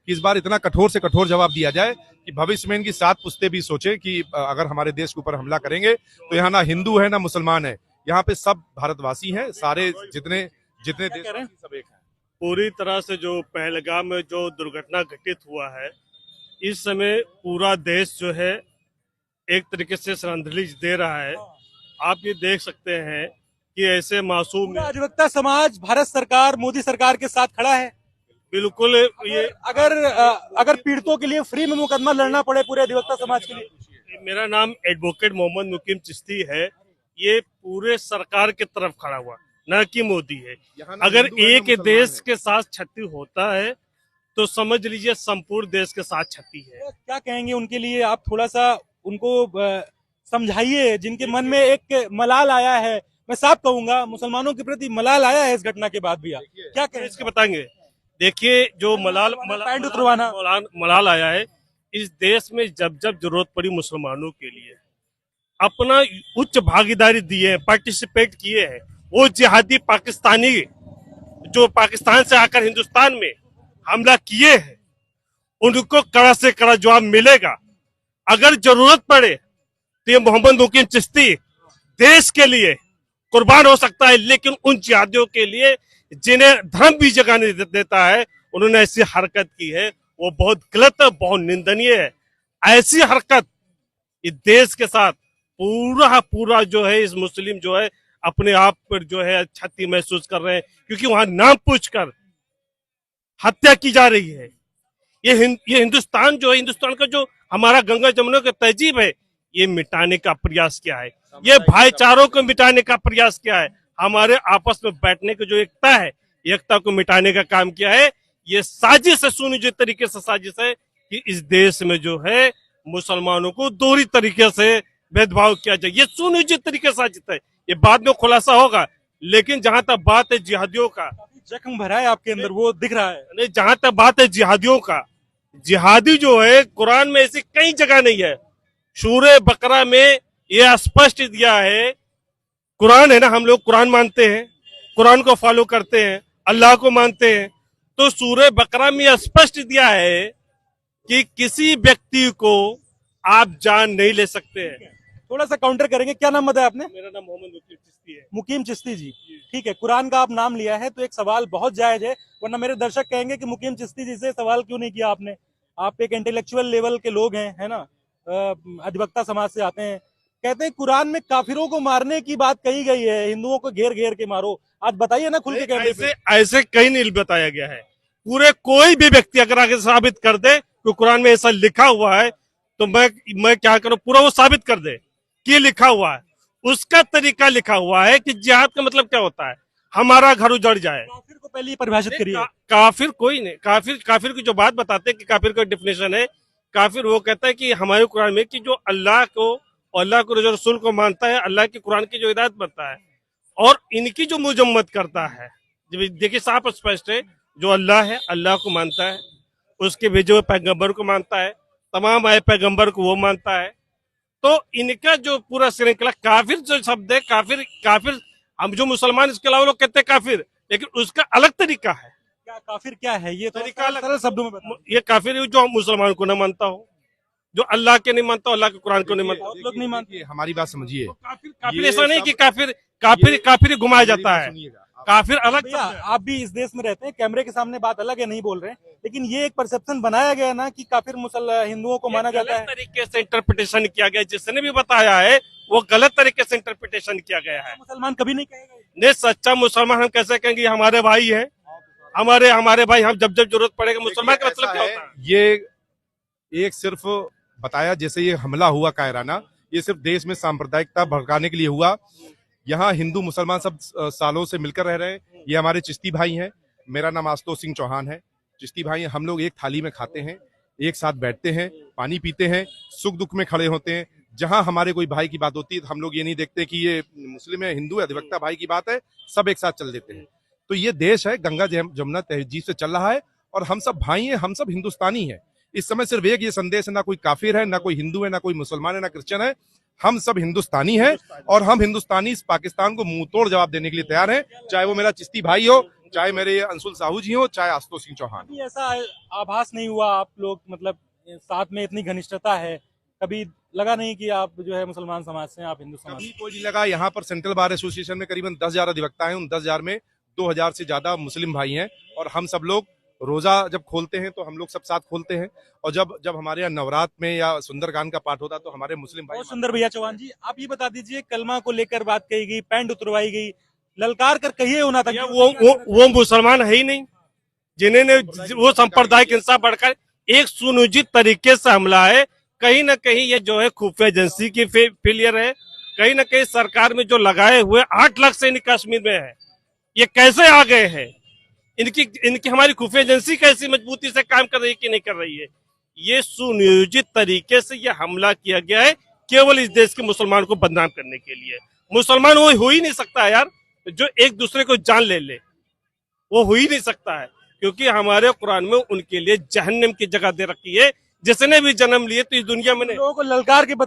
कि इस बार इतना कठोर से कठोर जवाब दिया जाए कि भविष्य में इनकी 7 पुश्तें भी सोचे कि अगर हमारे देश के ऊपर हमला करेंगे तो यहाँ ना हिंदू है ना मुसलमान है, यहाँ पे सब भारतवासी हैं, सारे जितने जितने देश सब एक हैं। पूरी तरह से जो पहलगाम में जो दुर्घटना घटित हुआ है, इस समय पूरा देश जो है एक तरीके से श्रद्धांजलि दे रहा है। आप ये देख सकते हैं कि ऐसे मासूम अधिवक्ता समाज भारत सरकार मोदी सरकार के साथ खड़ा है। बिल्कुल ये अगर पीड़ितों के लिए फ्री में मुकदमा लड़ना पड़े पूरे अधिवक्ता समाज के लिए। मेरा नाम एडवोकेट मोहम्मद मुकीम चिश्ती है। ये पूरे सरकार की तरफ खड़ा हुआ, न कि मोदी है। अगर एक देश के साथ क्षति होता है तो समझ लीजिए संपूर्ण देश के साथ क्षति है। क्या कहेंगे उनके लिए? आप थोड़ा सा उनको समझाइए, जिनके मन में एक मलाल आया है, मैं साफ कहूंगा मुसलमानों के प्रति मलाल आया है इस घटना के बाद भी। आप क्या कहें इसके बताएंगे? देखिए, जो मलाल आया है इस देश में, जब जब जरूरत पड़ी मुसलमानों के लिए अपना उच्च भागीदारी दिए हैं, पार्टिसिपेट किए हैं। वो जिहादी पाकिस्तानी जो पाकिस्तान से आकर हिंदुस्तान में हमला किए हैं, उनको कड़ा से कड़ा जवाब मिलेगा। अगर जरूरत पड़े तो ये मोहम्मद मुकीम चिश्ती देश के लिए कुर्बान हो सकता है, लेकिन उन जिहादियों के लिए जिन्हें धर्म भी जगह नहीं देता है, उन्होंने ऐसी हरकत की है, वो बहुत गलत है, बहुत निंदनीय है। ऐसी हरकत इस देश के साथ पूरा जो है इस मुस्लिम जो है अपने आप पर जो है क्षति महसूस कर रहे हैं, क्योंकि वहां नाम पूछकर हत्या की जा रही है। ये हिंदुस्तान जो है, हिंदुस्तान का जो हमारा गंगा जमुना का तहजीब है, ये मिटाने का प्रयास किया है। ये भाईचारों को मिटाने का प्रयास किया है। हमारे आपस में बैठने की जो एकता है, एकता को मिटाने का काम किया है। ये साजिश है, सुनिश्चित तरीके से साजिश है कि इस देश में जो है मुसलमानों को दोहरी तरीके से भेदभाव किया जाए। ये सुनिश्चित तरीके से साजिश है। ये बाद में खुलासा होगा, लेकिन जहां तक बात है जिहादियों का, जख्म भरा है आपके अंदर, वो दिख रहा है। नहीं, जहां तक बात है जिहादियों का, जिहादी जो है कुरान में ऐसी कई जगह नहीं है। सूरह बकरा में यह स्पष्ट दिया है। कुरान है ना, हम लोग कुरान मानते हैं, कुरान को फॉलो करते हैं, अल्लाह को मानते हैं। तो सूरह बकरा में यह स्पष्ट दिया है कि किसी व्यक्ति को आप जान नहीं ले सकते हैं। थोड़ा सा काउंटर करेंगे। क्या नाम बताया आपने? मेरा नाम मोहम्मद मुकीम चिश्ती है। मुकीम चिश्ती जी, ठीक है। कुरान का आप नाम लिया है तो एक सवाल बहुत जायज है, वरना मेरे दर्शक कहेंगे कि मुकीम चिश्ती जी से सवाल क्यों नहीं किया आपने। आप एक इंटेलेक्चुअल लेवल के लोग हैं, है ना, अधिवक्ता समाज से आते हैं। कहते हैं कुरान में काफिरों को मारने की बात कही गई है, हिंदुओं को घेर घेर के मारो। आज बताइए ना खुल के कैमरे पे। ऐसे कहीं नहीं बताया गया है। पूरे कोई भी व्यक्ति अगर आगे साबित कर दे कि कुरान में ऐसा लिखा हुआ है, तो मैं क्या करूं, पूरा वो साबित कर दे कि लिखा हुआ है। उसका तरीका लिखा हुआ है कि जिहाद का मतलब क्या होता है, हमारा घर उजड़ जाए। काफिर को पहले परिभाषित करिए। काफिर कोई नहीं, काफिर की जो बात बताते हैं कि काफिर का डेफिनेशन है, काफिर वो कहता है कि हमारे कुरान में कि जो अल्लाह को जो रसूल को मानता है, अल्लाह की कुरान की जो हिदायत बनता है और इनकी जो मुजम्मत करता है। देखिए साफ स्पष्ट है, जो अल्लाह है अल्लाह को मानता है, उसके भेजे हुए पैगंबर को मानता है, तमाम आए पैगंबर को वो मानता है। तो इनका जो पूरा श्रृंखला, काफिर जो शब्द है, काफिर हम जो मुसलमान इसके अलावा लोग कहते हैं काफिर, लेकिन उसका अलग तरीका है। क्या काफिर क्या है ये तरीका अलग, सरल शब्दों में बताओ। ये काफिर जो मुसलमान को न मानता हो, जो अल्लाह के नहीं मानता, अल्लाह के कुरान को नहीं मानता। लोग नहीं मानते। हमारी बात समझिए, काफिर ऐसा नहीं कि काफिर घुमाया जाता है। काफिर अलग। आप भी इस देश में रहते हैं, कैमरे के सामने बात अलग है, नहीं बोल रहे हैं, लेकिन ये एक परसेप्शन बनाया गया ना कि काफिर हिंदुओं को माना जाता है। तरीके से इंटरप्रिटेशन किया गया, जिसने भी बताया है वो गलत तरीके से इंटरप्रिटेशन किया गया है। मुसलमान कभी नहीं कहेगा। नहीं, सच्चा मुसलमान हम कैसे कहेंगे? हमारे भाई है, हमारे भाई, हम जब जरूरत पड़ेगा। मुसलमान का मतलब क्या होता है? ये एक सिर्फ बताया, जैसे ये हमला हुआ कायराना, ये सिर्फ देश में सांप्रदायिकता भड़काने के लिए हुआ। यहाँ हिंदू मुसलमान सब सालों से मिलकर रह रहे हैं। ये हमारे चिश्ती भाई हैं। मेरा नाम आशुतोष सिंह चौहान है। चिश्ती भाई हैं, हम लोग एक थाली में खाते हैं, एक साथ बैठते हैं, पानी पीते हैं, सुख दुख में खड़े होते हैं। जहां हमारे कोई भाई की बात होती है तो हम लोग ये नहीं देखते कि ये मुस्लिम है, हिंदू है, अधिवक्ता भाई की बात है, सब एक साथ चल देते हैं। तो ये देश है, गंगा जमुना तहजीब से चल रहा है और हम सब भाई हैं, हम सब हिंदुस्तानी हैं। इस समय सिर्फ एक ये संदेश है, ना कोई काफिर है, ना कोई हिंदू है, ना कोई मुसलमान है, ना क्रिश्चियन है, हम सब हिंदुस्तानी हैं और हम हिंदुस्तानी इस पाकिस्तान को मुंह तोड़ जवाब देने के लिए तैयार हैं, चाहे वो मेरा चिश्ती भाई हो, चाहे मेरे ये अंशुल साहू जी हो, चाहे आशुतोष सिंह चौहान। कभी ऐसा आभास नहीं हुआ आप लोग मतलब साथ में इतनी घनिष्ठता है, कभी लगा नहीं कि आप जो है मुसलमान समाज से हैं, आप हिंदू समाज कभी से? कोई नहीं लगा। यहाँ पर सेंट्रल बार एसोसिएशन में करीबन 10,000 अधिवक्ता हैं। उन 10,000 में 2,000 से ज्यादा मुस्लिम भाई हैं, और हम सब लोग रोजा जब खोलते हैं तो हम लोग सब साथ खोलते हैं, और जब जब हमारे यहाँ नवरात्र में या सुंदरकांड का पाठ होता है तो हमारे मुस्लिम भाई। बहुत सुंदर भैया चौहान जी, आप ये बता दीजिए, कलमा को लेकर बात कही गई, पैंट उतरवाई गई, ललकार कर कहिए होना था या वो मुसलमान है ही नहीं, जिन्होंने वो सांप्रदायिक हिंसा बढ़कर एक सुनियोजित तरीके से हमला है। कहीं ना कहीं ये जो है खुफिया एजेंसी की फेलियर है, कहीं ना कहीं सरकार में जो लगाए हुए 8 लाख सैनिक कश्मीर में है, ये कैसे आ गए हैं, इनकी हमारी खुफिया एजेंसी कैसी मजबूती से काम कर रही है कि नहीं कर रही है। ये सुनियोजित तरीके से ये हमला किया गया है केवल इस देश के मुसलमान को बदनाम करने के लिए। मुसलमान वो हो ही नहीं सकता है यार जो एक दूसरे को जान ले, वो हो ही नहीं सकता है, क्योंकि हमारे कुरान में उनके लिए जहन्नम की जगह दे रखी है। जिसने भी जन्म लिए तो इस दुनिया में लोगों को ललकार के बता